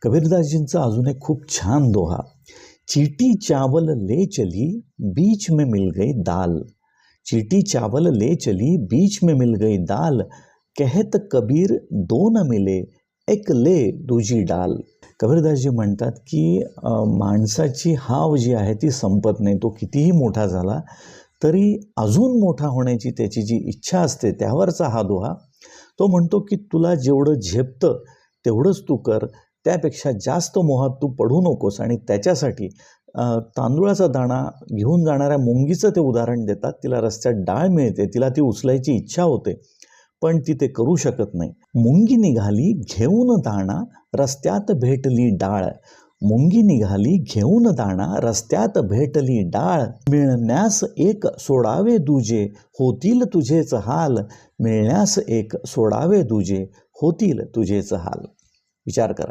कबीरदासजींचा अजून एक खूप छान दोहा, चीटी चावल ले चली बीच में मिल गई दाल, चीटी चावल ले चली बीच में मिल गई दाल, कहत कबीर दो न मिले एक ले दूजी डाल. कबीरदासजी म्हणतात की माणसाची हाव जी आहे ती संपत नाही. तो कितीही मोठा झाला तरी अजून मोठा होण्याची त्याची जी इच्छा असते त्यावरचा हा दोहा. तो म्हणतो की तुला जेवढं झेपतं तेवढंच तू कर, त्यापेक्षा जास्त मोहात तू पडू नकोस. आणि त्याच्यासाठी तांदूळाचा दाणा घेऊन जाणाऱ्या मुंगीचं ते उदाहरण देतात. तिला रस्त्यात डाळ मिळते, तिला ती उचलायची इच्छा होते पण ती ते करू शकत नाही. मुंगी निघाली घेऊन दाणा रस्त्यात भेटली डाळ, मुंगी निघाली घेऊन दाणा रस्त्यात भेटली डाळ, मिळण्यास एक सोडावे दुजे होतील तुझेच हाल, मिळण्यास एक सोडावे दुजे होतील तुझेच हाल. विचार करा.